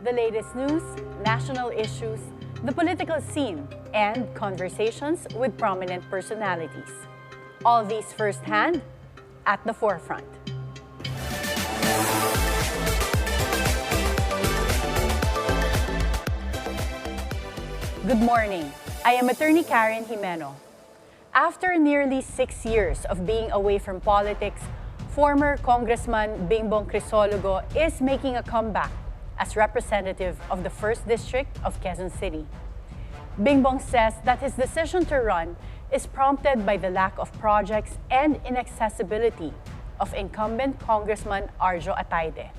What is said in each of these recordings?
the latest news, national issues, the political scene, and conversations with prominent personalities. All these firsthand at the forefront. Good morning. I am Attorney Karen Jimeno. After nearly 6 years of being away from politics, former Congressman Bingbong Crisologo is making a comeback as representative of the 1st District of Quezon City. Bingbong says that his decision to run is prompted by the lack of projects and inaccessibility of incumbent Congressman Atty.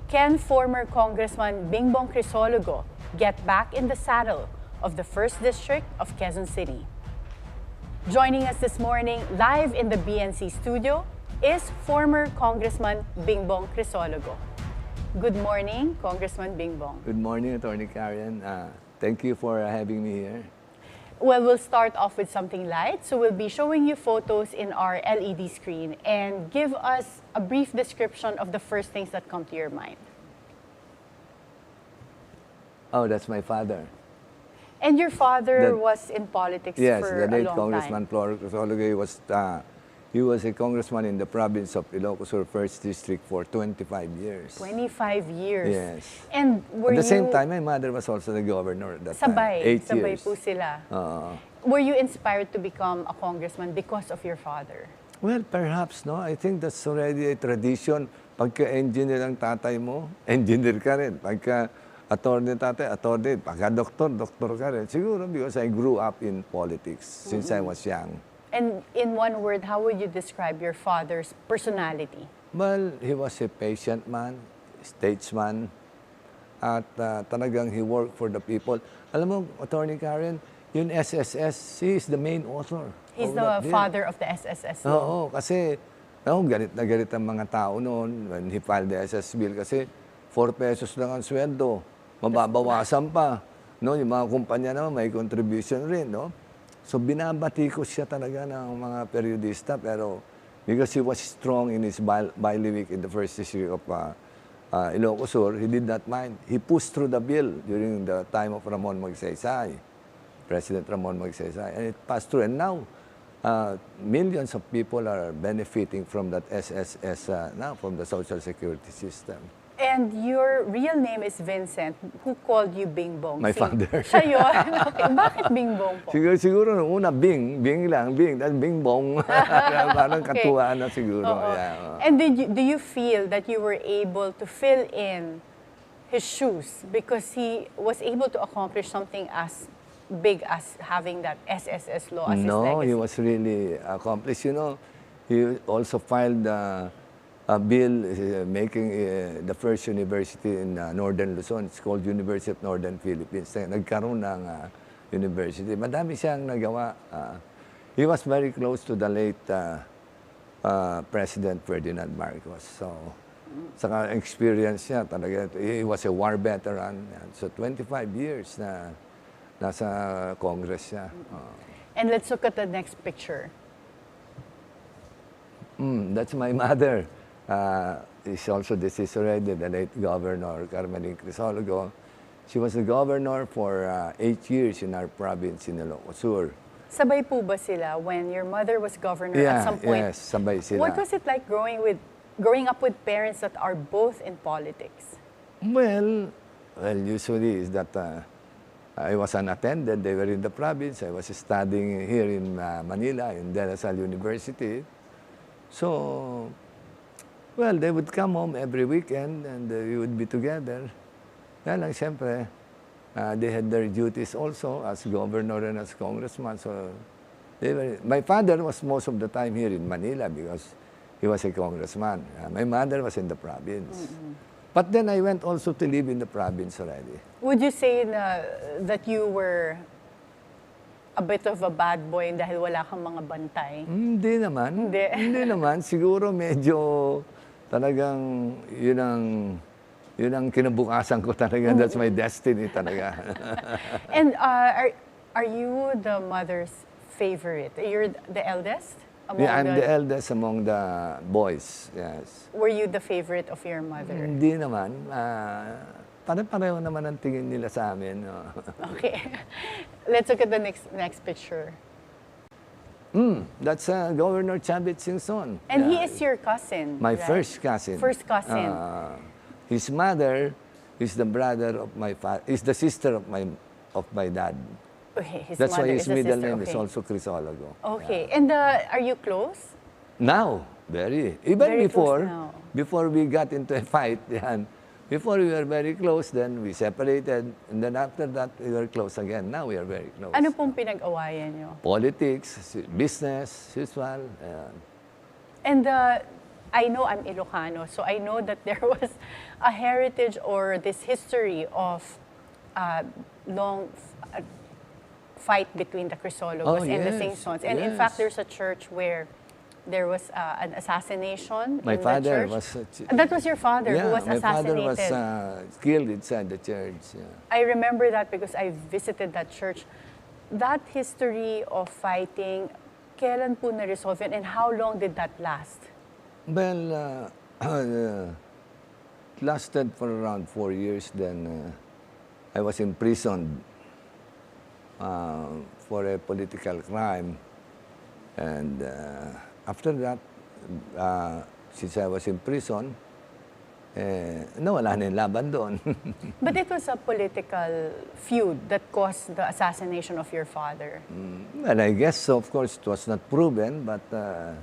Can former Congressman Bingbong Crisologo get back in the saddle of the 1st District of Quezon City? Joining us this morning live in the BNC studio is former Congressman Bingbong Crisologo. Good morning, Congressman Bingbong. Good morning, Attorney Karen. Thank you for having me here. Well, we'll start off with something light. So we'll be showing you photos in our LED screen and give us a brief description of the first things that come to your mind. Oh, that's my father. And your father was in politics for a long time. Yes, the late Congressman Crisologo. He was a congressman in the province of Ilocos Sur, 1st District for 25 years. 25 years? Yes. And At the same time, my mother was also the governor at that time. 8 sabay years. Po sila. Were you inspired to become a congressman because of your father? Well, perhaps, no? I think that's already a tradition. Pagka-engineer ang tatay mo, engineer ka rin. Pagka-attorney tatay, attorney. Pagka-doktor, doktor ka rin. Siguro because I grew up in politics since I was young. And in one word, how would you describe your father's personality? Well, he was a patient man, statesman, at talagang he worked for the people. Alam mo, Attorney Karen, yung SSS, he is the main author. He's the father of the SSS law. Oo, kasi galit na galit ang mga tao noon when he filed the SS bill kasi 4 pesos lang ang sweldo, mababawasan pa. No, yung mga kumpanya naman may contribution rin, no? So binabatikos siya talaga ng mga periodista pero because he was strong in his bailiwick in the 1st District of Ilocos Sur, he did not mind. He pushed through the bill during the time of Ramon Magsaysay, President Ramon Magsaysay, and it passed through. And now, millions of people are benefiting from that SSS now, from the Social Security system. And your real name is Vincent. Who called you Bingbong? My father. Siya yun? Okay. Bakit Bingbong po? Siguro nung una, Bing lang, that's Bingbong. Parang katuwaan na siguro. Yeah. And do you feel that you were able to fill in his shoes because he was able to accomplish something as big as having that SSS law as his legacy? No, he was really accomplished. You know, he also filed a bill making the first university in Northern Luzon. It's called University of Northern Philippines. Nagkaroon ng university. Madami siyang nagawa. He was very close to the late President Ferdinand Marcos. So, sa experience niya, talaga, he was a war veteran. So, 25 years na nasa Congress siya. And let's look at the next picture. That's my mother. Is also deceased already, the late Governor Carmelin Crisologo. She was the governor for 8 years in our province in Ilocos Sur. Sabay po ba sila when your mother was governor at some point? Yes, sabay sila. What was it like growing up with parents that are both in politics? Well, usually is that I was unattended. They were in the province. I was studying here in Manila, in De La Salle University. So, well, they would come home every weekend and we would be together. Kaya lang, siyempre, they had their duties also as governor and as congressman. So, my father was most of the time here in Manila because he was a congressman. My mother was in the province. But then I went also to live in the province already. Would you say that you were a bit of a bad boy dahil wala kang mga bantay? Hindi naman. Hindi. Hindi naman. Siguro medyo talagang yun ang kinabukasan ko talaga. That's my destiny talaga. And are you the mother's favorite? You're the eldest? Yeah, I'm the eldest among the boys, yes. Were you the favorite of your mother? Hindi naman. pare-pareho naman ang tingin nila sa amin. Okay. Let's look at the next picture. That's Governor Chavit Singson. And he is your cousin, My right? first cousin. First cousin. His mother is the brother of my father, is the sister of my dad. Okay, his That's why mother his is a middle sister. name Okay. is also Crisologo. Okay. And are you close? Now, very. Even Very close before, now. before we got into a fight, before we were very close, then we separated, and then after that, we were close again. Now we are very close. Ano pong pinag-awayan nyo? Politics, business, usual. Ayan. And I know I'm Ilocano, so I know that there was a heritage or this history of long fight between the Crisologos and the Singsons. And in fact, there's a church where there was an assassination My in father the church. was... And that was your father who was my father assassinated. was killed inside the church. Yeah. I remember that because I visited that church. That history of fighting, kailan po na-resolve yun and how long did that last? Well, it lasted for around 4 years. Then I was imprisoned for a political crime. And after that, since I was in prison, nawala na yung laban doon. But it was a political feud that caused the assassination of your father. Well, I guess so. Of course, it was not proven, but the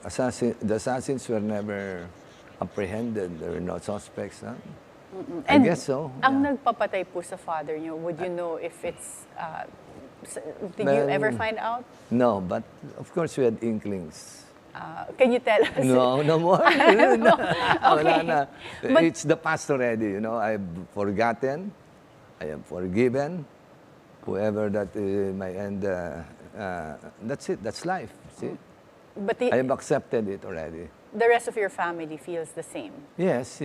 assassins were never apprehended. There were no suspects. Huh? I And guess so. Ang nagpapatay po sa father niyo, would you know if it's... did you ever find out? No, but of course we had inklings. Can you tell us? No more. No. Wala Okay. na. But- It's the past already. I've forgotten. I am forgiven. Whoever that may end. That's it. That's life. See, But I have accepted it already. the rest of your family feels the same. Yes.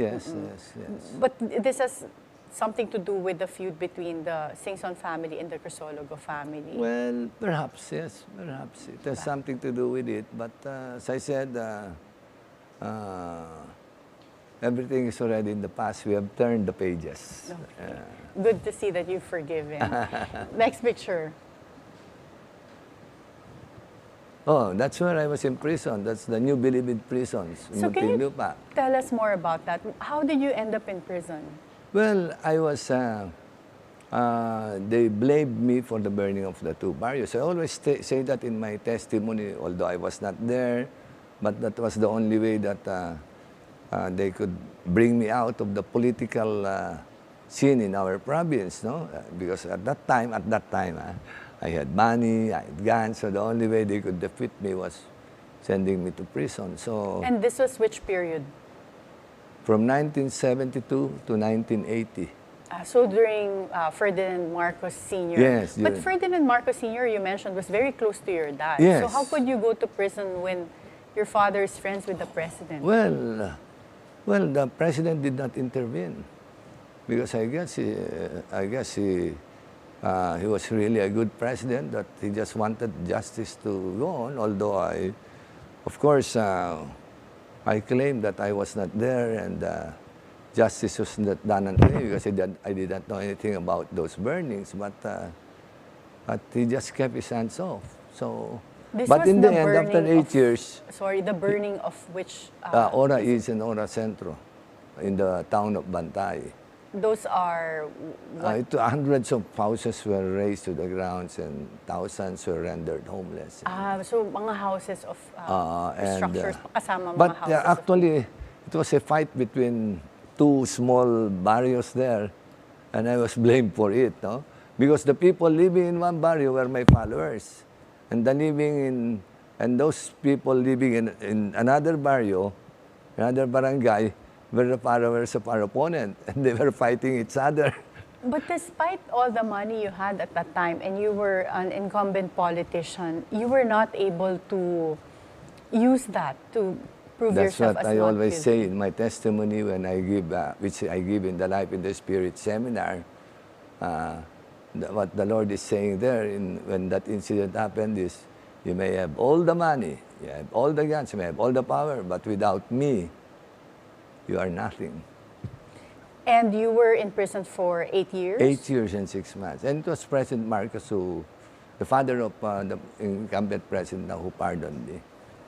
But this has something to do with the feud between the Singson family and the Crisologo family. Well, perhaps yes. Perhaps it has something to do with it. But as I said, everything is already in the past. We have turned the pages. Okay. Good to see that you've forgiven. Next picture. Oh, that's where I was in prison. That's the New Bilibid prisons in So can you Muntinlupa. tell us more about that? How did you end up in prison? Well, I was, they blamed me for the burning of the two barrios. I always say that in my testimony, although I was not there, but that was the only way that they could bring me out of the political scene in our province, no? Because at that time, I had money, I had guns, so the only way they could defeat me was sending me to prison. So And this was which period? from 1972 to 1980. So during Ferdinand Marcos Sr. Yes, But during- Ferdinand Marcos Sr., you mentioned, was very close to your dad. Yes. So how could you go to prison when your father is friends with the president? Well, the president did not intervene because I guess he was really a good president that he just wanted justice to go on. Although of course, I claim that I was not there and justice was not done on me because I did not know anything about those burnings. But he just kept his hands off. So, This but was in the end, burning after 8 of- years. Sorry, the burning of which... Ora East and Ora Centro in the town of Bantay. those are... What? Hundreds of houses were razed to the grounds and thousands were rendered homeless. So mga houses of structures, kasama mga But houses of... actually, it was a fight between two small barrios there, and I was blamed for it, no? Because the people living in one barrio were my followers, and those people living in another barrio, another barangay, were the followers of our opponent, and they were fighting each other. But despite all the money you had at that time and you were an incumbent politician, you were not able to use that to prove That's yourself what as I not always guilty. say in my testimony when I give, which I give in the Life in the Spirit seminar. What the Lord is saying there when that incident happened is, you may have all the money, you have all the guns, you may have all the power, but without me, you are nothing. And you were in prison for 8 years? 8 years and 6 months. And it was President Marcos who, the father of the incumbent president now, who pardoned me.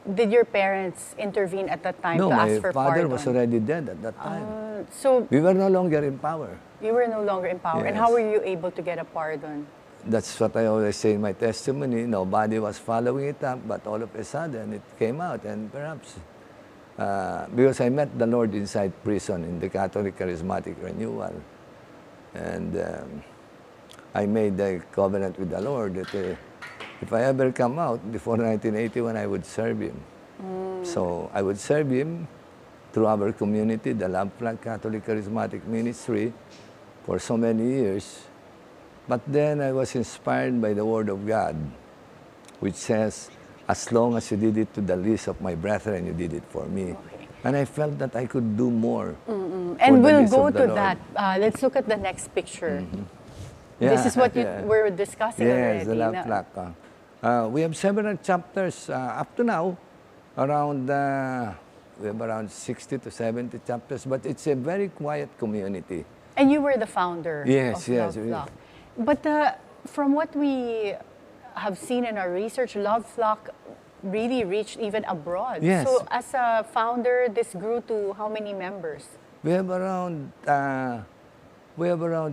Did your parents intervene at that time No, to my ask for father pardon? was already dead at that time. So We were no longer in power. you were no longer in power. And Yes. how were you able to get a pardon? That's what I always say in my testimony. Nobody was following it up, but all of a sudden it came out. And perhaps because I met the Lord inside prison in the Catholic Charismatic Renewal. And I made a covenant with the Lord that if I ever come out before 1981, I would serve Him. So I would serve Him through our community, the Love Flag Catholic Charismatic Ministry, for so many years. But then I was inspired by the Word of God, which says, as long as you did it to the least of my brethren, you did it for me. Okay. And I felt that I could do more. And the we'll least go of the to Lord. that. Let's look at the next picture. Yeah, This is what you yeah. were discussing Yes, already. the Love na- Flag. We have several chapters up to now, around we have around 60 to 70 chapters, but it's a very quiet community. And you were the founder Yes, of yes, Love we- Flock. But from what we have seen in our research, Love Flock really reached even abroad. Yes. So as a founder, this grew to how many members? We have around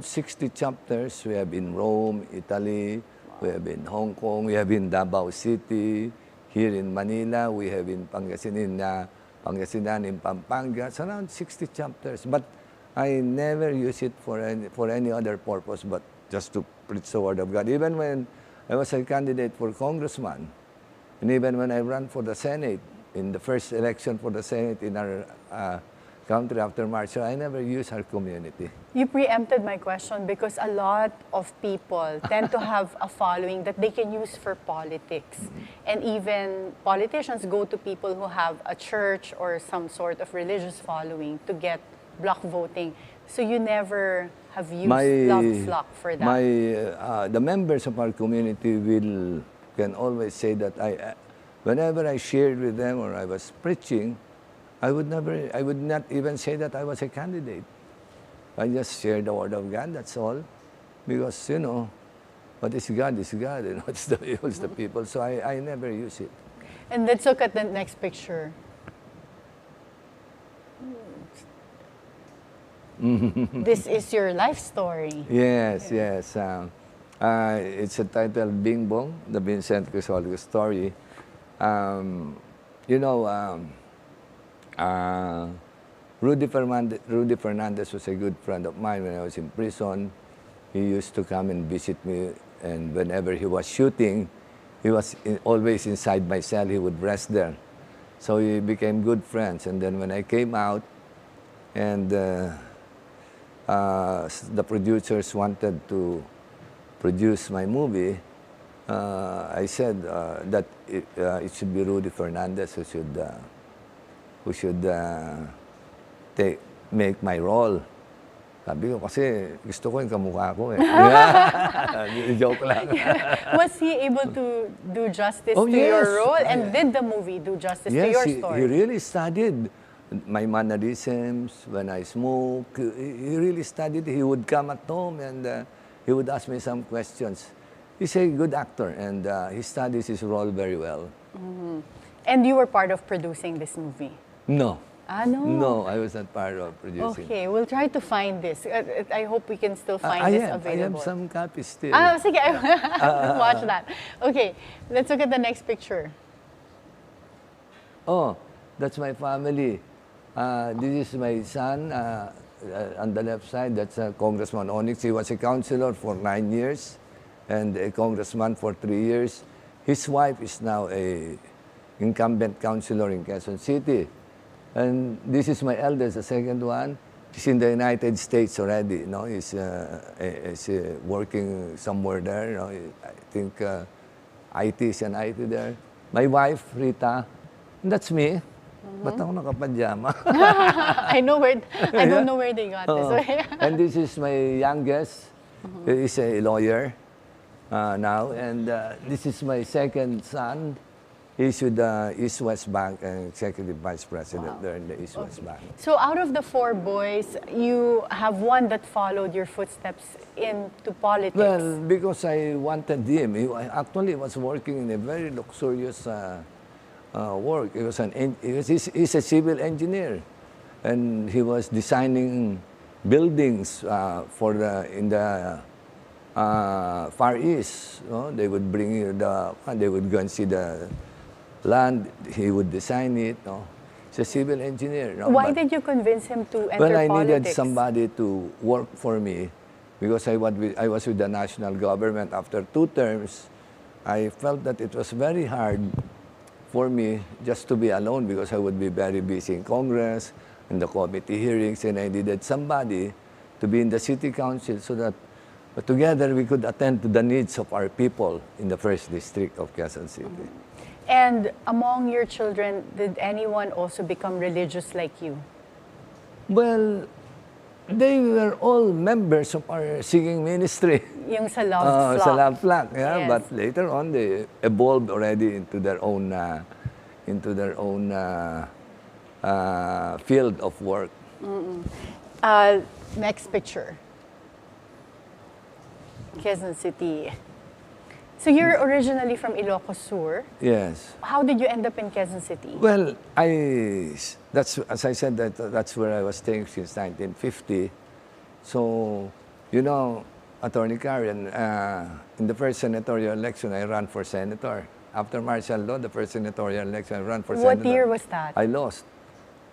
60 chapters. We have in Rome, Italy. We have in Hong Kong. We have in Davao City. Here in Manila, we have in Pangasinan, in Pampanga. It's around 60 chapters. But I never use it for any other purpose but just to preach the Word of God. Even when I was a candidate for congressman, and even when I ran for the Senate, in the first election for the Senate in our country after Marshall, I never used our community. You preempted my question because a lot of people tend to have a following that they can use for politics. And even politicians go to people who have a church or some sort of religious following to get block voting. So you never have used Love Flock for that. The members of our community can always say that whenever I shared with them or I was preaching, I would not even say that I was a candidate. I just shared the Word of God, that's all. Because, what is God is God, it's the people. So I never use it. And let's look at the next picture. This is your life story. Yes, yes. It's entitled Bingbong, the Vincent Crisologo story. Rudy Fernandez was a good friend of mine when I was in prison. He used to come and visit me, and whenever he was shooting, he was always inside my cell. He would rest there. So we became good friends. And then when I came out, and the producers wanted to produce my movie, I said that it should be Rudy Fernandez who should make my role. Sabi ko kasi gusto ko yung kamukha ko eh. Joke lang. Was he able to do justice Oh, to yes. your role? And did the movie do justice to your Yes, story? he really studied my mannerisms when I smoke. He really studied. He would come at home and he would ask me some questions. He's a good actor and he studies his role very well. Mm-hmm. And you were part of producing this movie? No. No? No, I was not part of producing. Okay, we'll try to find this. I hope we can still find I this have available. some copies still. Sige, watch that. Okay, let's look at the next picture. Oh, that's my family. This is my son on the left side. That's Congressman Onyx. He was a councilor for 9 years and a congressman for 3 years. His wife is now a incumbent councilor in Quezon City. And this is my eldest, the second one. He's in the United States already. He's working somewhere there. I think IT is an IT there. My wife, Rita, and that's me. Ba't ako nakapadyama? I don't know where they got this. And this is my youngest. He's a lawyer now. And this is my second son. He's with the East West Bank and Executive Vice President there in the East West Bank. So out of the 4 boys, you have one that followed your footsteps into politics. Well, because I wanted him. He actually was working in a very luxurious work. He's a civil engineer, and he was designing buildings in the Far East. No? They would bring you they would go and see the land. He would design it. No? He's a civil engineer. No? Why did you convince him to enter Well, I politics? needed somebody to work for me because I was with the national government after 2 terms. I felt that it was very hard for me just to be alone because I would be very busy in Congress and the committee hearings, and I needed somebody to be in the city council so that together we could attend to the needs of our people in the 1st District of Quezon City. And among your children, did anyone also become religious like you? Well, they were all members of our singing ministry. Yung sa Love Flock. Sa Love Flock, yeah. Yes. But later on, they evolved already into their own field of work. Next picture. Quezon City. So you're originally from Ilocos Sur. Yes. How did you end up in Quezon City? Well, that's as I said, that's where I was staying since 1950. So, you know, Attorney Karen, in the first senatorial election, I ran for senator. After martial law, the first senatorial election, I ran for senator. What year was that? I lost.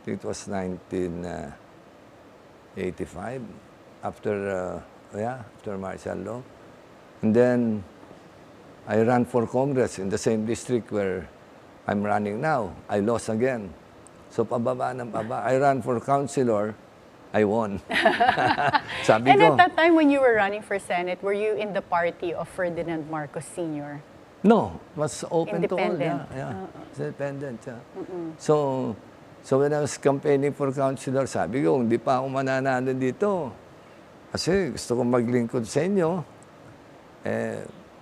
It was 1985, after martial law. And then I ran for Congress in the same district where I'm running now. I lost again. So pababa ng pababa. I ran for councilor. I won. Sabi And ko, at that time when you were running for Senate, were you in the party of Ferdinand Marcos Sr.? no, it was open to all. Independent. Yeah. It's independent. Yeah. So when I was campaigning for councilor, sabi ko, hindi pa ako mananalo dito. Kasi gusto kong maglingkod sa inyo.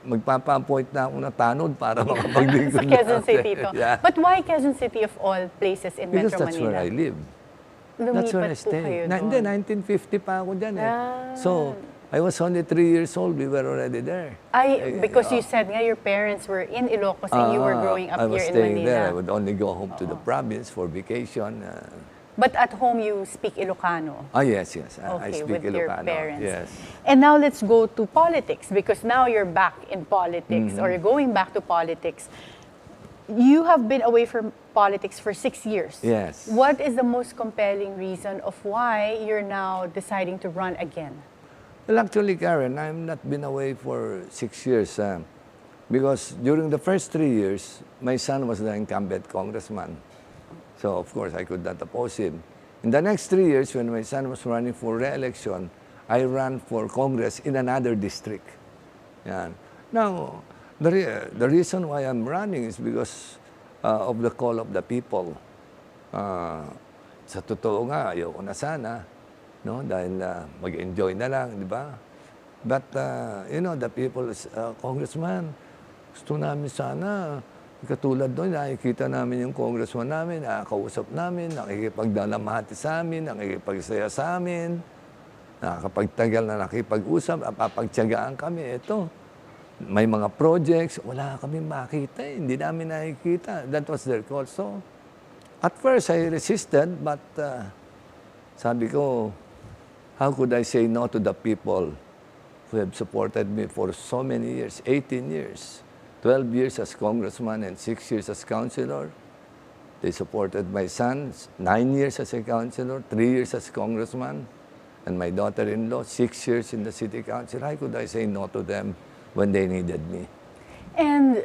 Magpapa-appoint na ako na tanod para makapaglingkod Sa Quezon na. City to. Yeah. But why Quezon City of all places in Because Metro that's Manila? where I live. That's where I Lumipat po kayo stay. Hindi, doon. 1950 pa ako dyan eh. Ah. So, I was only 3 years old. We were already there. Because you said nga your parents were in Ilocos and you were growing up I was here in staying Manila. there. I would only go home to the province for vacation. But at home you speak Ilocano. Yes. I Okay, speak with your Ilocano. parents. Yes. And now let's go to politics because now you're back in politics or you're going back to politics. You have been away from politics for 6 years. Yes. What is the most compelling reason of why you're now deciding to run again? Well, actually, Karen, I've not been away for 6 years because during the first 3 years, my son was the incumbent congressman. So, of course, I could not oppose him. In the next 3 years, when my son was running for re-election, I ran for Congress in another district. Yan. Now, the reason why I'm running is because of the call of the people. Sa totoo nga, ayoko na sana, no? Dahil mag-enjoy na lang, di ba? But, the people, Congressman, gusto namin sana, katulad doon, nakikita namin yung congressman namin, nakakausap namin, nakikipagdalamhati sa amin, nakikipagsaya sa amin, nakakapagtagal na nakipag-usap, papagtyagaan kami. Ito, may mga projects, wala kami makita, hindi namin nakikita. That was their call. So, at first, I resisted, but sabi ko, how could I say no to the people who have supported me for so many years, 18 years. 12 years as congressman and 6 years as councilor. They supported my son, 9 years as a councilor, 3 years as congressman, and my daughter-in-law, 6 years in the city council. How could I say no to them when they needed me? And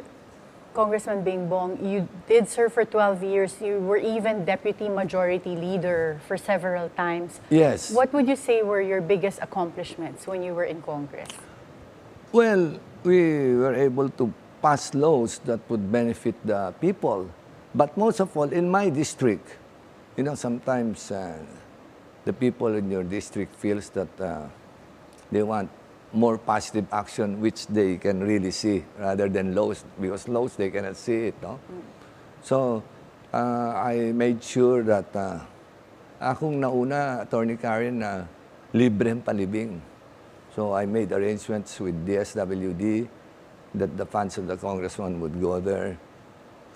Congressman Bingbong, you did serve for 12 years. You were even deputy majority leader for several times. Yes. What would you say were your biggest accomplishments when you were in Congress? Well, we were able to pass laws that would benefit the people. But most of all, in my district, sometimes the people in your district feels that they want more positive action which they can really see rather than laws, because laws they cannot see it, no? So, I made sure that akong nauna, Attorney Karen, na libreng palibing. So I made arrangements with DSWD that the funds of the congressman would go there.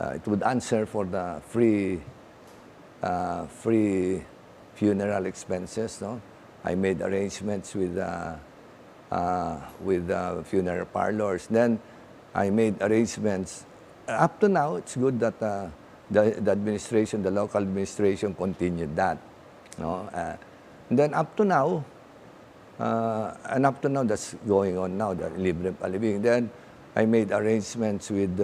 It would answer for the free funeral expenses. No? I made arrangements with funeral parlors. Then I made arrangements. Up to now, it's good that the administration, the local administration, continued that. No? Then up to now, that's going on now, the libreng palibing. Then I made arrangements with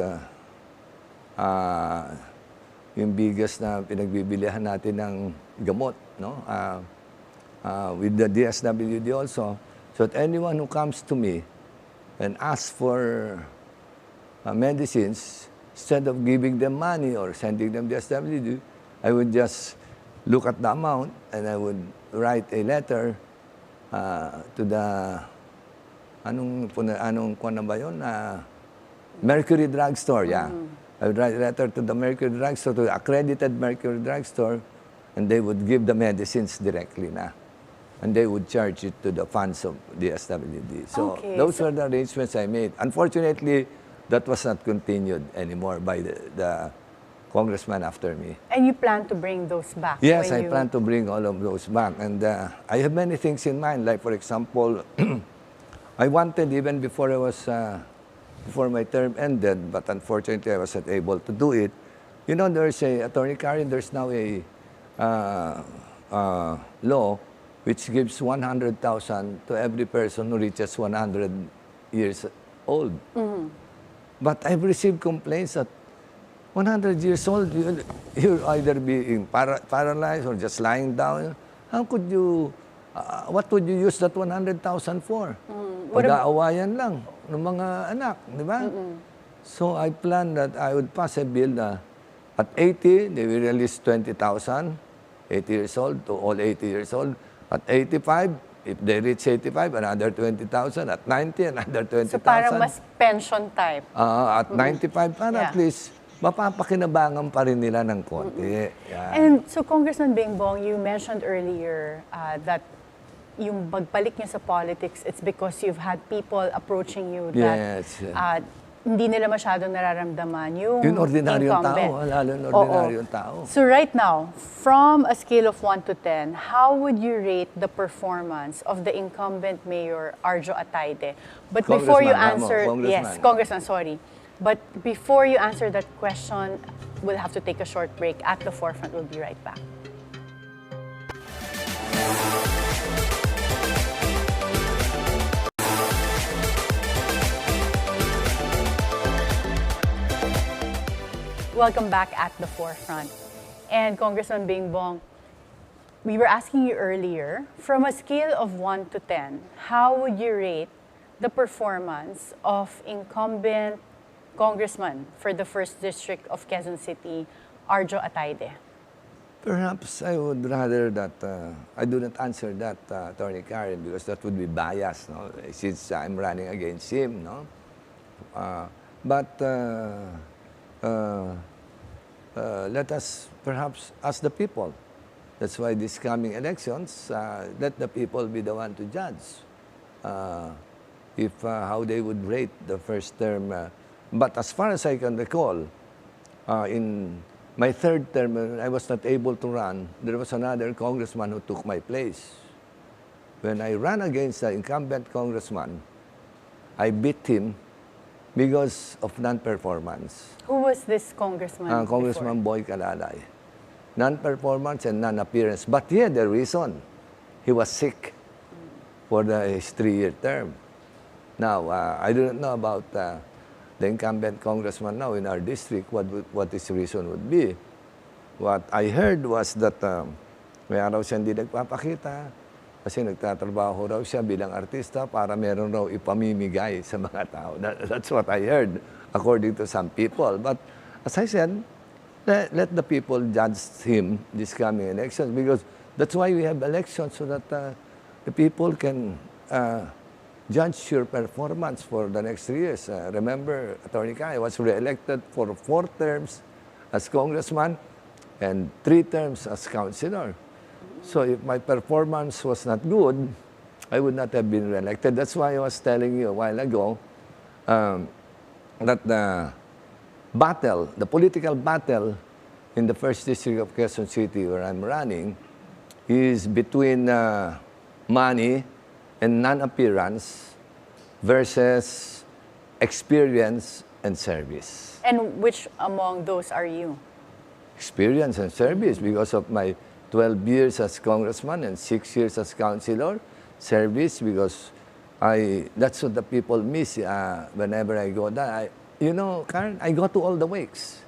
yung bigas na pinagbibilihan natin ng gamot, no? With the DSWD also. So that anyone who comes to me and asks for medicines, instead of giving them money or sending them DSWD, I would just look at the amount and I would write a letter to the Mercury Drugstore, yeah. I would write a letter to the Mercury Drugstore, to the accredited Mercury Drugstore, and they would give the medicines directly na. And they would charge it to the funds of the SWD. So those were the arrangements I made. Unfortunately, that was not continued anymore by the congressman after me. And you plan to bring those back? Yes, I plan to bring all of those back. And I have many things in mind. Like, for example, I wanted, even before before my term ended, but unfortunately I wasn't able to do it. You know, there's Attorney Karen, there's now a law which gives 100,000 to every person who reaches 100 years old. Mm-hmm. But I've received complaints that 100 years old, you'll either be paralyzed or just lying down. How could you, what would you use that 100,000 for? Pag-aawayan lang ng mga anak, di ba? So I planned that I would pass a bill na at 80, they will release 20,000, 80 years old to all 80 years old. At 85, if they reach 85, another 20,000. At 90, another 20,000. So parang mas pension type. At 95, at least, mapapakinabangan pa rin nila ng konti. Yeah. And so, Congressman Bingbong, you mentioned earlier that yung pagbalik niyo sa politics, it's because you've had people approaching you that hindi nila masyadong nararamdaman yung ordinaryong incumbent. tao, lalo yung ordinaryong tao. So right now, from a scale of 1 to 10, how would you rate the performance of the incumbent Mayor Arjo Atayde? But before you answer, yes, Congressman, sorry. But before you answer that question, we'll have to take a short break. At the Forefront, we'll be right back. Welcome back at the Forefront. And Congressman Bingbong, we were asking you earlier, from a scale of 1 to 10, how would you rate the performance of incumbent congressman for the 1st District of Quezon City, Arjo Atayde? Perhaps I would rather that I do not answer that, Attorney Karen, because that would be biased, no? Since I'm running against him, no? Let us perhaps ask the people. That's why these coming elections, let the people be the one to judge how they would rate the first term. But as far as I can recall, in my 3rd term, when I was not able to run, there was another congressman who took my place. When I ran against the incumbent congressman, I beat him because of non-performance. Who was this congressman? Congressman Boy Calalay. Non-performance and non-appearance. But he had a reason. He was sick for his 3-year term. Now, I do not know about the incumbent congressman now in our district, what his reason would be. What I heard was that may araw siya hindi nagpapakita kasi nagtatrabaho raw siya bilang artista para meron raw ipamimigay sa mga tao. That's what I heard, according to some people. But as I said, let the people judge him this coming elections, because that's why we have elections, so that the people can judge your performance for the next 3 years. Remember, Attorney Karen, I was re-elected for 4 terms as congressman and 3 terms as councilor. So if my performance was not good, I would not have been reelected. That's why I was telling you a while ago that the political battle in the 1st District of Quezon City where I'm running is between money and non-appearance versus experience and service. And which among those are you? Experience and service because of my 12 years as congressman and 6 years as councilor. Service because that's what the people miss whenever I go there. Karen, I go to all the wakes.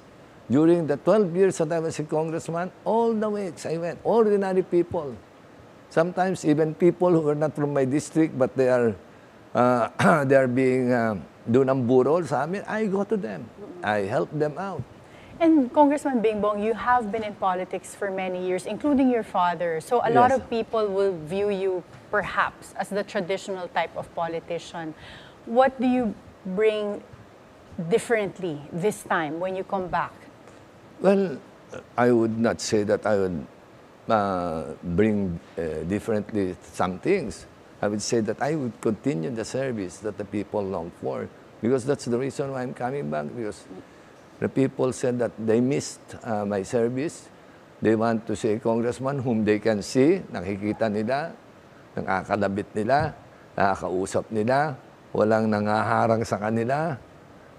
During the 12 years that I was a congressman, all the wakes I went. Ordinary people. Sometimes even people who are not from my district but they are being doon ang burol sa amin, I go to them. I help them out. And Congressman Bingbong, you have been in politics for many years, including your father. So a lot Yes. of people will view you perhaps as the traditional type of politician. What do you bring differently this time when you come back? Well, I would not say that I would bring differently some things. I would say that I would continue the service that the people long for. Because that's the reason why I'm coming back. Because the people said that they missed my service. They want to see a congressman whom they can see, nakikita nila, nakakalabit nila, nakakausap nila, walang nangaharang sa kanila.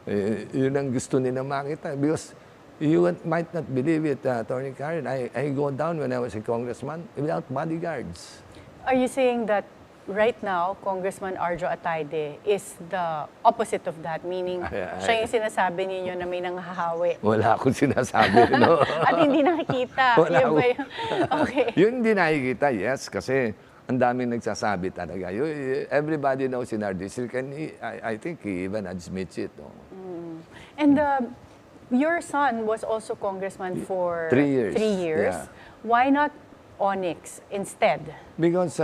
Yun ang gusto nila makita. Because you might not believe it, Atty. Karen, I go down when I was a congressman without bodyguards. Are you saying that right now, Congressman Arjo Atayde is the opposite of that? Meaning, siya yung sinasabi ninyo na may nanghahawi. Wala akong sinasabi, no? At hindi nakikita. Wala Yun ba yun? Okay. Yun hindi nakikita, yes, kasi ang daming nagsasabi talaga. Everybody knows in our district, and I think he even admits it. No? And your son was also congressman for 3 years. 3 years. Yeah. Why not Onyx instead? Because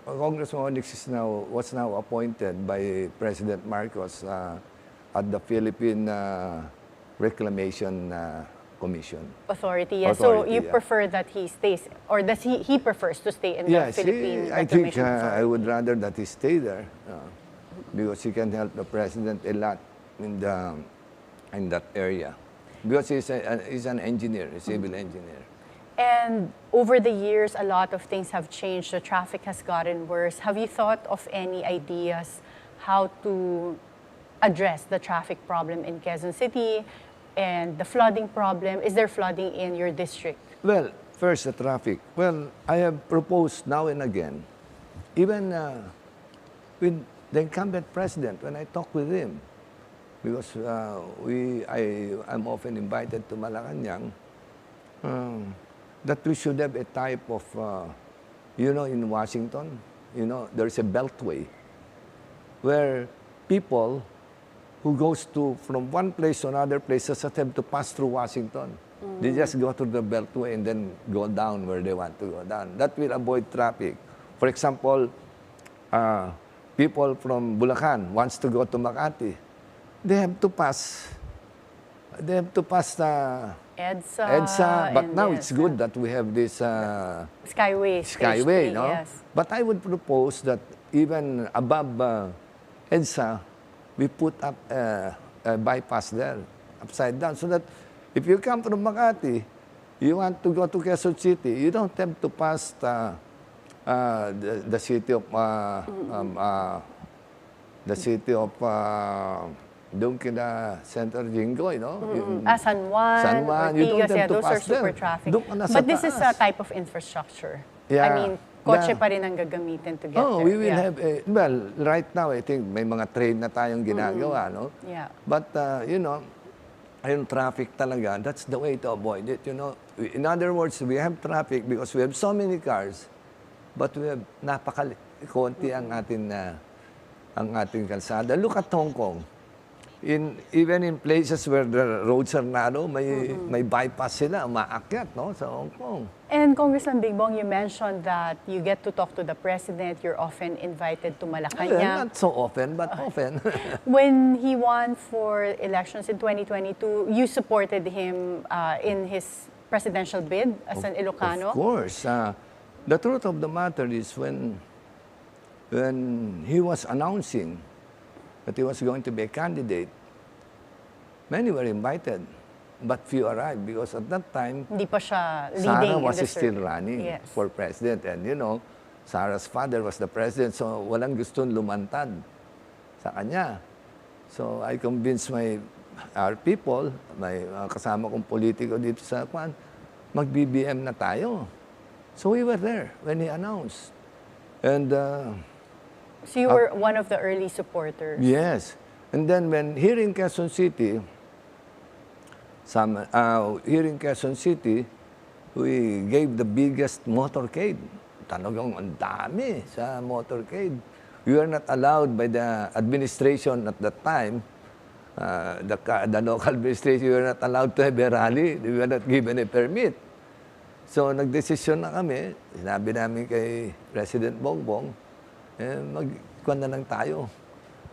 Congressman Onyx was now appointed by President Marcos at the Philippine Reclamation Commission. Authority, yes. So Authority, you yeah. prefer that he stays, or does he prefers to stay in the Yes, Philippine I think Reclamation I Authority? would rather that he stay there because he can help the president a lot in that area. Because he's an engineer, a civil engineer. And over the years, a lot of things have changed. The traffic has gotten worse. Have you thought of any ideas how to address the traffic problem in Quezon City and the flooding problem? Is there flooding in your district? Well, first, the traffic. Well, I have proposed now and again, even with the incumbent president, when I talk with him, because I'm often invited to Malacanang, that we should have a type of, in Washington, there's a beltway where people who goes from one place to another place doesn't have to pass through Washington. They just go to the beltway and then go down where they want to go down. That will avoid traffic. For example, people from Bulacan wants to go to Makati. They have to pass the EDSA, but now it's good that we have this Skyway, no? Yes. But I would propose that even above EDSA, we put up a bypass there, upside down, so that if you come from Makati, you want to go to Quezon City, you don't have to pass the city of doon kina Center Jinggoy, no? San Juan, San Juan, you don't Ortigas, have to those are pass there. super traffic. Doon ka na sa But this is a taas. type of infrastructure. Yeah. I mean, kotse Yeah. pa rin ang gagamitin to get Oh, there. we will Yeah. have, right now, I think may mga train na tayong ginagawa, no? Yeah. But, yung traffic talaga, that's the way to avoid it, In other words, we have traffic because we have so many cars, but we have konti ang ating kalsada. Look at Hong Kong. even in places where the roads are narrow, may bypass sila, umaakyat, no, sa Hong Kong. And Congressman Bingbong, you mentioned that you get to talk to the president. You're often invited to Well, Malacanang. not so often, but often. When he won for elections in 2022, you supported him in his presidential bid as an Ilocano. Of course. The truth of the matter is when he was announcing that he was going to be a candidate, many were invited, but few arrived because at that time, Hindi pa siya leading Sarah in was the still circuit. running Yes. for president. And you know, Sarah's father was the president, so walang gustong lumantad sa kanya. So I convinced our people, may kasama kong politiko dito sa Kwan, mag-BBM na tayo. So we were there when he announced. And So you were one of the early supporters. yes. And then when here in Quezon City, we gave the biggest motorcade. Talagang ang dami sa motorcade. We were not allowed by the administration at that time, the local administration, we were not allowed to have a rally. We were not given a permit. So nagdesisyon na kami, sinabi namin kay President Bongbong, magkuhan na lang tayo.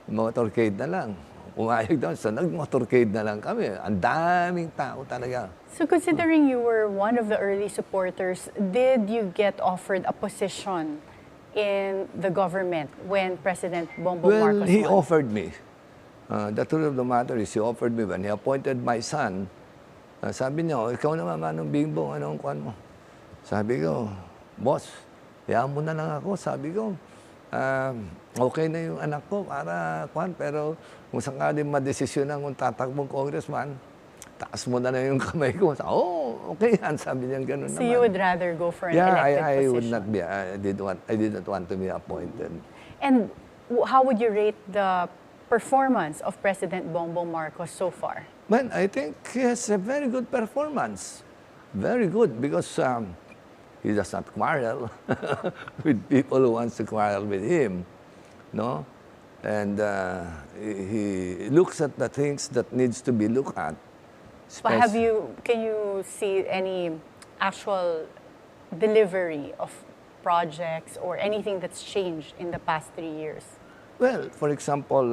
Motorcade na lang. Umayag daw. So nag-motorcade na lang kami. Ang daming tao talaga. So considering you were one of the early supporters, did you get offered a position in the government when President Bongbong Well, Marcos he won? offered me. The truth of the matter is he offered me when he appointed my son. Sabi niya, ikaw naman, Manong Bingbong, anong kuhan mo? Sabi ko, boss, hayaan mo na lang ako. Sabi ko, okay na yung anak ko para kuhan, pero kung sakaling madesisyonan kung tatakbong congressman, taas mo na yung kamay ko. Okay yan. Sabi niya gano'n So naman. you would rather go for an Yeah, elected I position? would not be. I did not want to be appointed. And how would you rate the performance of President Bongbong Marcos so far? Well, I think he has a very good performance. Very good, because he does not quarrel with people who wants to quarrel with him, no? And he looks at the things that needs to be looked at. But can you see any actual delivery of projects or anything that's changed in the past 3 years? Well, for example,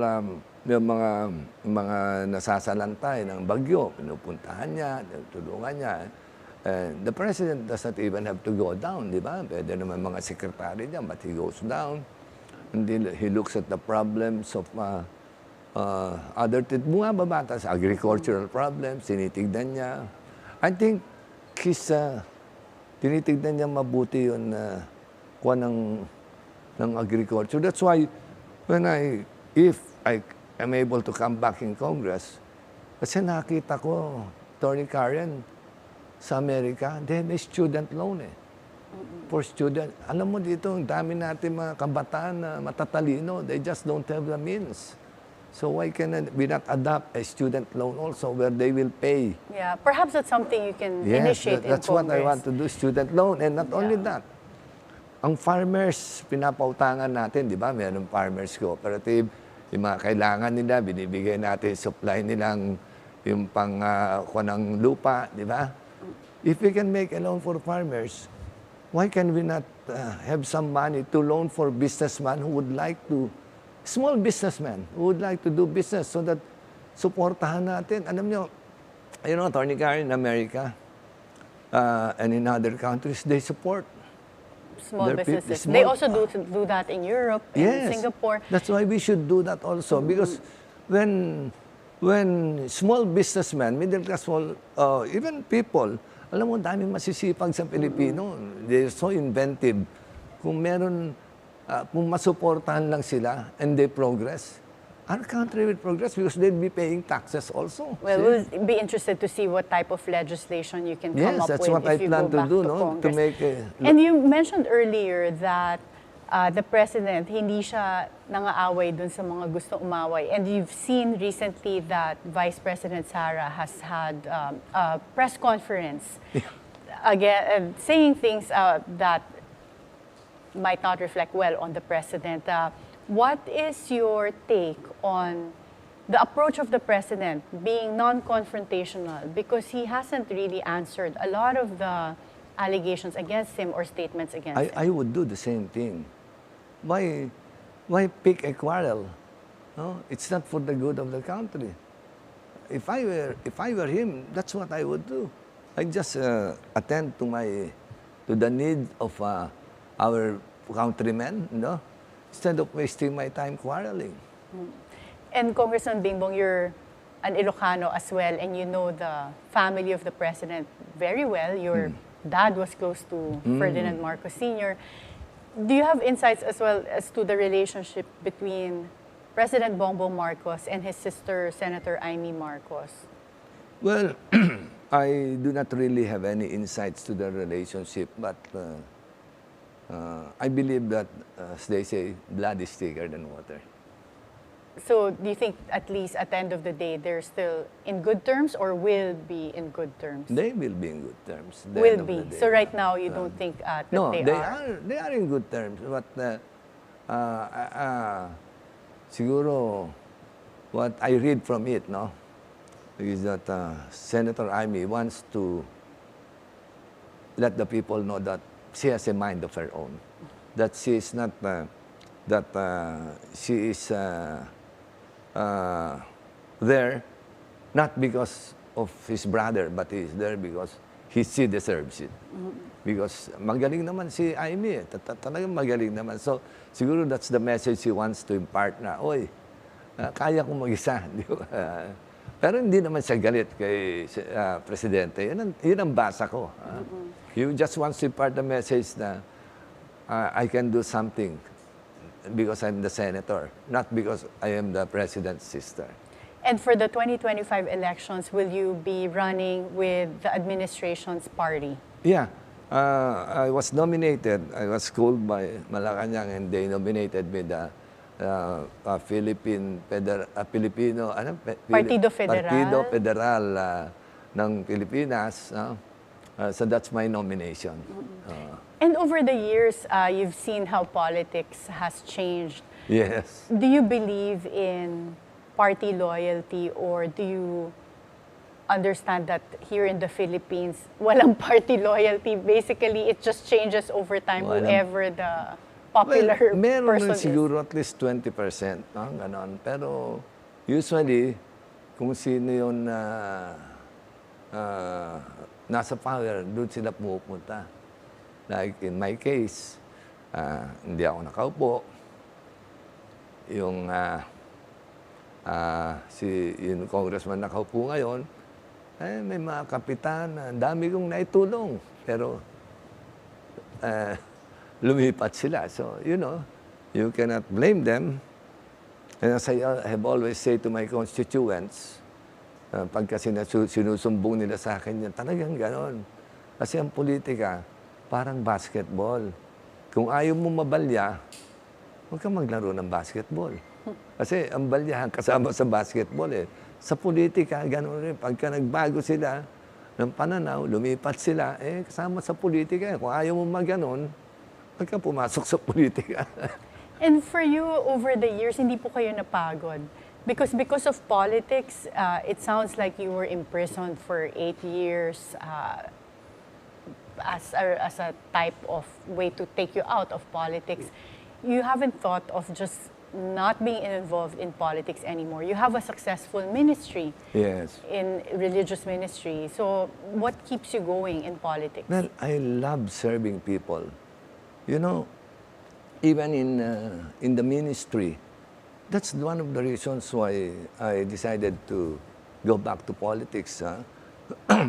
yung mga nasasalantay ng bagyo, pinupuntahan niya, tulungan niya. The president does not even have to go down, di ba? Pwede naman mga sekretary niya, but he goes down. And then he looks at the problems of mga babatas, agricultural problems, tinitignan niya. I think tinitignan niya mabuti yun kuha ng agriculture. That's why if I am able to come back in Congress, kasi nakita ko, Atty. Karen, sa Amerika, they have a student loan for student. Alam mo dito, ang dami natin mga kabataan na matatalino, they just don't have the means. So why can we not adopt a student loan also where they will pay? Yeah, perhaps that's something you can Yes, initiate that's in what I Congress. want to do, student loan. And not only Yeah. that, ang farmers, pinapautangan natin, di ba? Mayroong farmers cooperative, yung mga kailangan nila, binibigay natin, supply nilang yung kuha ng lupa, di ba? If we can make a loan for farmers, why can we not have some money to loan for businessmen who would like to, small businessmen who would like to do business so that supportahan natin. Alam nyo, Atty. Karen, in America and in other countries, they support Small their businesses. small- They also do that in Europe, in Singapore. That's why we should do that also. Because when small businessmen, middle class, even people, alam mo, daming masisipag sa Pilipino. They're so inventive. Kung masuportahan lang sila and they progress, our country will progress because they'll be paying taxes also. Well, See? we'll be interested to see what type of legislation you can come up Yes, that's with what I if you plan go to back do, to no? To Congress. make And you mentioned earlier that the president, hindi siya nangaaway dun sa mga gusto umaway. And you've seen recently that Vice President Sara has had a press conference again, saying things that might not reflect well on the president. What is your take on the approach of the president being non-confrontational because he hasn't really answered a lot of the allegations against him or statements against him. I would do the same thing. Why pick a quarrel? No, it's not for the good of the country. If I were him, that's what I would do. I just attend to the need of our countrymen, instead of wasting my time quarreling. And Congressman Bingbong, you're an Ilocano as well, and you know the family of the president very well. Your dad was close to Ferdinand Marcos Sr. Do you have insights as well as to the relationship between President Bongbong Marcos and his sister, Senator Amy Marcos? Well, I do not really have any insights to the relationship, but I believe that, as they say, blood is thicker than water. So do you think at least at the end of the day, they're still in good terms or will be in good terms? They will be in good terms. at the Will end of be. the day. So right now, you don't think that No, they are? They are in good terms. But siguro, what I read from it, is that Senator Amy wants to let the people know that she has a mind of her own. That she is not, she is there not because of his brother, but he is there because she deserves it. Because magaling naman si Amy, talagang magaling naman. So siguro that's the message he wants to impart na, oy, kaya kong mag-isa. Di ba? Pero hindi naman siya galit kay Presidente. Yun ang basa ko. You just want to impart the message na I can do something because I'm the senator, not because I am the president's sister. And for the 2025 elections, will you be running with the administration's party? Yeah. I was nominated. I was called by Malacanang and they nominated me the Filipino Partido Federal. Partido Federal ng Pilipinas. So that's my nomination. And over the years, you've seen how politics has changed. Yes. Do you believe in party loyalty or do you understand that here in the Philippines, walang party loyalty? Basically, it just changes over time, whoever the popular meron person rin siguro at least 20%, ganon. Pero usually, kung sino yung nasa power, doon sila pumupunta. Like in my case, hindi ako nakaupo. Yung yung congressman nakaupo ngayon, may mga kapitan, ang dami kong naitulong. Pero lumipat sila. So, you cannot blame them. And as I have always said to my constituents, pagka sinusumbong nila sa akin yan, talagang ganon. Kasi ang politika, parang basketball. Kung ayaw mo mabalya, huwag kang maglaro ng basketball. Kasi ang balyahan kasama sa basketball eh. Sa politika, gano'n rin. Pagka nagbago sila ng pananaw, lumipat sila, kasama sa politika. Kung ayaw mo maganon, huwag kang pumasok sa politika. And for you, over the years, hindi po kayo napagod? Because of politics, it sounds like you were imprisoned for 8 years as a type of way to take you out of politics. You haven't thought of just not being involved in politics anymore. You have a successful ministry. Yes. In religious ministry. So what keeps you going in politics? Well, I love serving people. Even in the ministry, that's one of the reasons why I decided to go back to politics.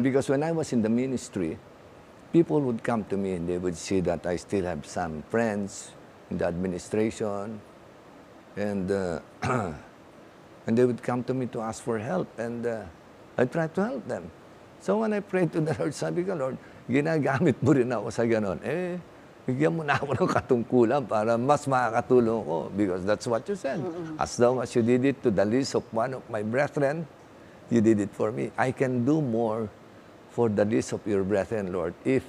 Because when I was in the ministry, people would come to me and they would see that I still have some friends in the administration. And they would come to me to ask for help, and I tried to help them. So when I prayed to the Lord, sabi ko, Lord, ginagamit mo rin ako sa ganon. Bigyan mo na ako ng katungkulan para mas makakatulong ko. Because that's what you said. As long as you did it to the least of one of my brethren, you did it for me. I can do more for the least of your brethren, Lord, if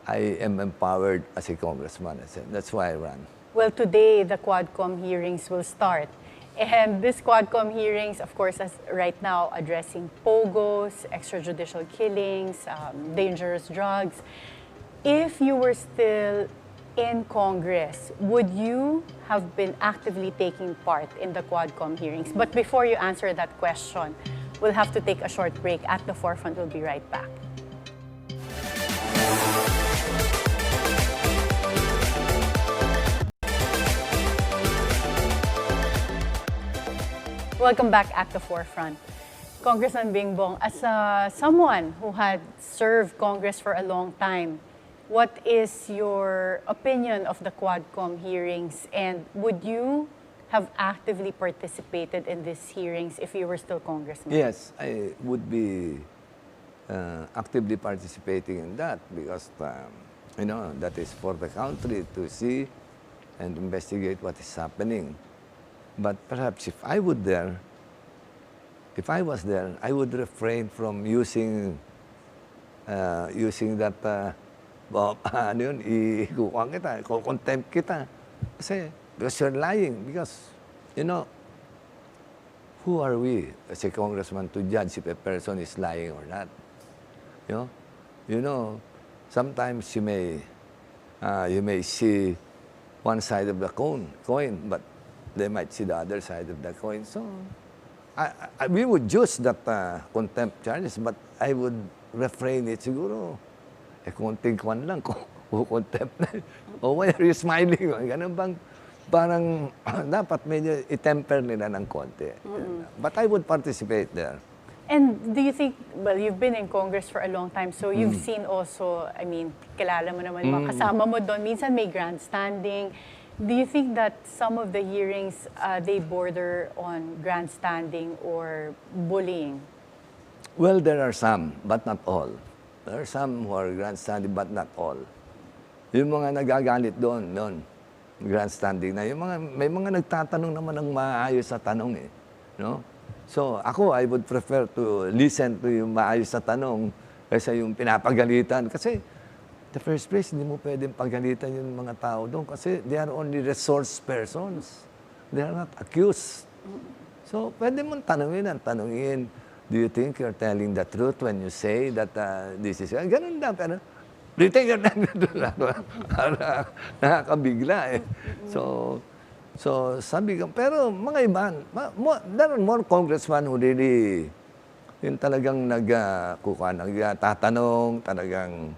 I am empowered as a congressman. I said, that's why I ran. Well, today, the Quadcom hearings will start. And this Quadcom hearings, of course, is right now addressing POGOs, extrajudicial killings, dangerous drugs. If you were still in Congress, would you have been actively taking part in the Quadcom hearings? But before you answer that question, we'll have to take a short break. At the Forefront, we'll be right back. Welcome back at the Forefront. Congressman Bingbong, as someone who had served Congress for a long time, what is your opinion of the Quadcom hearings, and would you have actively participated in these hearings if you were still congressman? Yes, I would be actively participating in that because, that is for the country to see and investigate what is happening. But perhaps if I was there, I would refrain from using that, ikukuha kita, contempt kita. Kasi, because you're lying. Because, who are we as a congressman to judge if a person is lying or not? Sometimes you may see one side of the coin, but they might see the other side of the coin. So, we would use that contempt charges, but I would refrain it siguro. Konting kwan lang, contempt na. Oh, why are you smiling? Ganun bang, parang dapat medyo i-temper nila ng konti. But I would participate there. And do you think, well, you've been in Congress for a long time, so you've seen also, kilala mo naman mga kasama mo doon. Minsan may grandstanding. Do you think that some of the hearings, they border on grandstanding or bullying? Well, there are some, but not all. There are some who are grandstanding, but not all. Yung mga nagagalit doon, grandstanding na. May mga nagtatanong naman ng maayos sa tanong eh. No? So ako, I would prefer to listen to yung maayos sa tanong kaysa yung pinapagalitan. Kasi the first place, hindi mo pwedeng pagalitan yung mga tao doon kasi they are only resource persons. They are not accused. So, pwede mong tanungin. Do you think you're telling the truth when you say that this is... Ganun lang, pero do you think you're telling the truth? Nakakabigla eh. So sabi ko, pero mga iba, there are more congressmen who really, yung talagang nagtatanong, talagang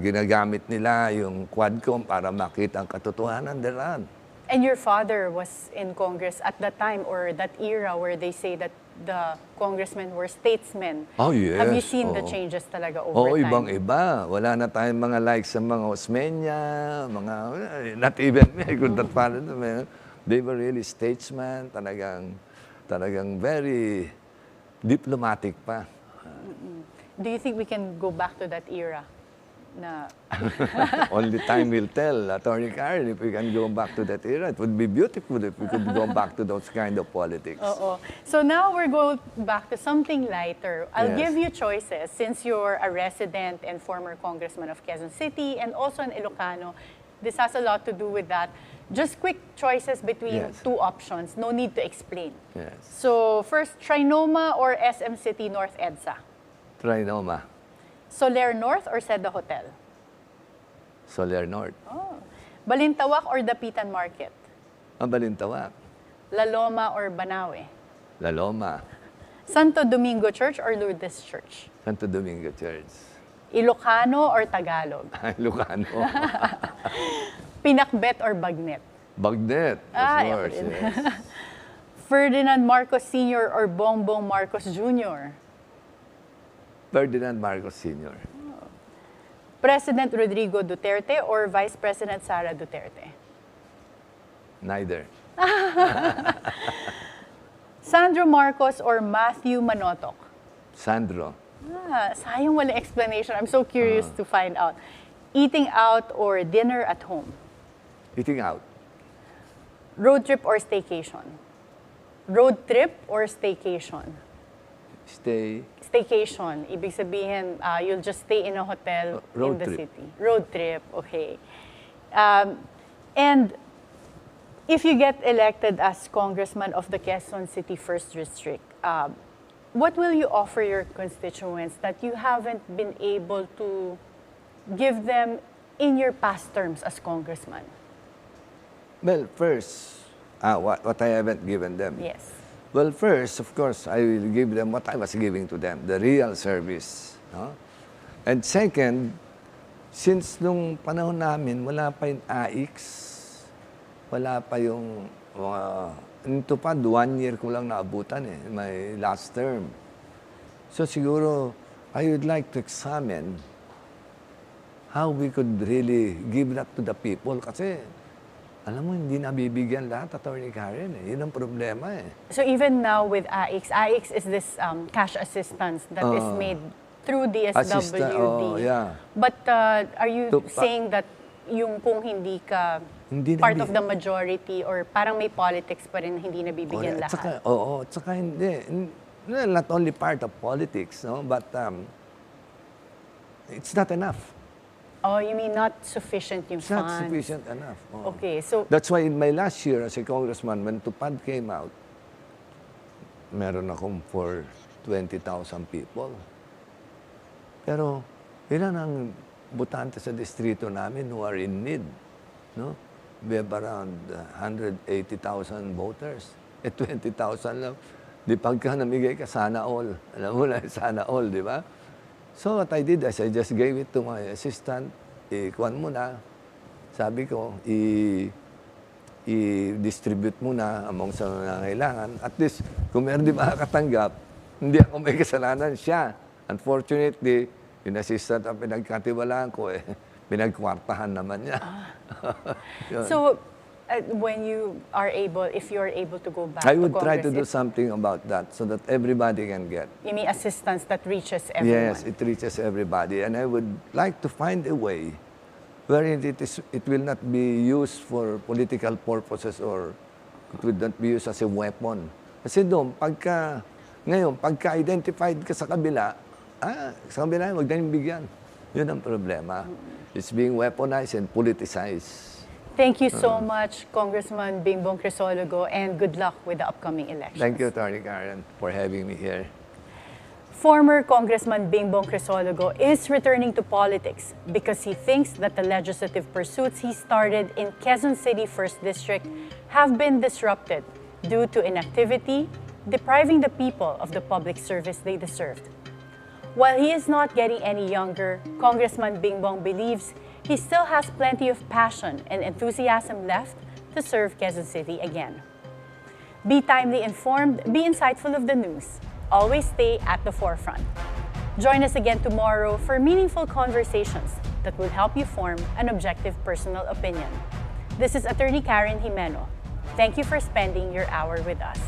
ginagamit nila yung Quadcom para makita ang katotohanan nila. And your father was in Congress at that time or that era where they say that the congressmen were statesmen. Oh, yes. Have you seen the changes talaga over time? Ibang-iba. Wala na tayong mga likes sa mga Osmeña, not even me, I could not follow them. They were really statesmen, talagang very diplomatic pa. Do you think we can go back to that era? Only time will tell, Atty. Karen, if we can go back to that era. It would be beautiful if we could go back to those kind of politics. So now we're going back to something lighter. I'll Yes. give you choices since you're a resident and former congressman of Quezon City and also an Ilocano. This has a lot to do with that. Just quick choices between Yes. two options. No need to explain. Yes. So first, Trinoma or SM City North EDSA? Trinoma. Soler North or Seda Hotel? Soler North. Balintawak or Dapitan Market? Balintawak. La Loma or Banawe? La Loma. Santo Domingo Church or Lourdes Church? Santo Domingo Church. Ilocano or Tagalog? Ilocano. Pinakbet or Bagnet? Bagnet, of course. yun. Yes. Ferdinand Marcos Sr. or Bongbong Marcos Jr.? Ferdinand Marcos Sr. President Rodrigo Duterte or Vice President Sara Duterte? Neither. Sandro Marcos or Matthew Manotoc? Sandro. Sayang wala explanation. I'm so curious to find out. Eating out or dinner at home? Eating out. Road trip or staycation? Road trip or staycation? Staycation. Ibig sabihin, you'll just stay in a hotel in the city. Road trip, okay. And If you get elected as congressman of the Quezon City 1st District, what will you offer your constituents that you haven't been able to give them in your past terms as congressman? Well, first, what I haven't given them. Yes. Well, first, of course, I will give them what I was giving to them, the real service. No? And second, since nung panahon namin, wala pa yung AIX, wala pa yung ito pa, 1 year ko lang naabutan my last term. So siguro, I would like to examine how we could really give that to the people. Kasi, alam mo, hindi nabibigyan lahat, Atty. Karen. Yun ang problema So even now with AIX is this cash assistance that is made through DSWD. Yeah. But are you saying that yung kung hindi ka part of the majority or parang may politics pa rin hindi nabibigyan lahat? At saka hindi. Not only part of politics, no? But it's not enough. Oh, you mean not sufficient yung It's not funds? sufficient enough. Okay, so That's why in my last year as a congressman, when Tupad came out, meron akong for 20,000 people. Pero ilan ang butante sa distrito namin who are in need? No? We have around 180,000 voters. 20,000 lang. Di pagka namigay ka, sana all. Alam mo na, sana all, di ba? So what I did is I just gave it to my assistant. Ikuan mo na. Sabi ko, i-distribute mo na among sa nangangailangan. At least, kung meron di makakatanggap, hindi ako may kasalanan siya. Unfortunately, yung assistant ang pinagkatiwalaan ko, pinagkwartahan naman niya. So, when you are able, if you are able to go back I would to try to Congress, do something about that so that everybody can get. you mean assistance that reaches everyone? Yes, it reaches everybody. And I would like to find a way wherein it will not be used for political purposes or it would not be used as a weapon. Kasi doon, pagka-identified ka sa kabila, huwag na yung bigyan. Yun ang problema. It's being weaponized and politicized. Thank you so much, Congressman Bingbong Crisologo, and good luck with the upcoming elections. Thank you, Atty. Karen, for having me here. Former Congressman Bingbong Crisologo is returning to politics because he thinks that the legislative pursuits he started in Quezon City 1st District have been disrupted due to inactivity, depriving the people of the public service they deserved. While he is not getting any younger, Congressman Bingbong believes he still has plenty of passion and enthusiasm left to serve Quezon City again. Be timely informed, be insightful of the news. Always stay at the forefront. Join us again tomorrow for meaningful conversations that will help you form an objective personal opinion. This is Atty. Karen Jimeno. Thank you for spending your hour with us.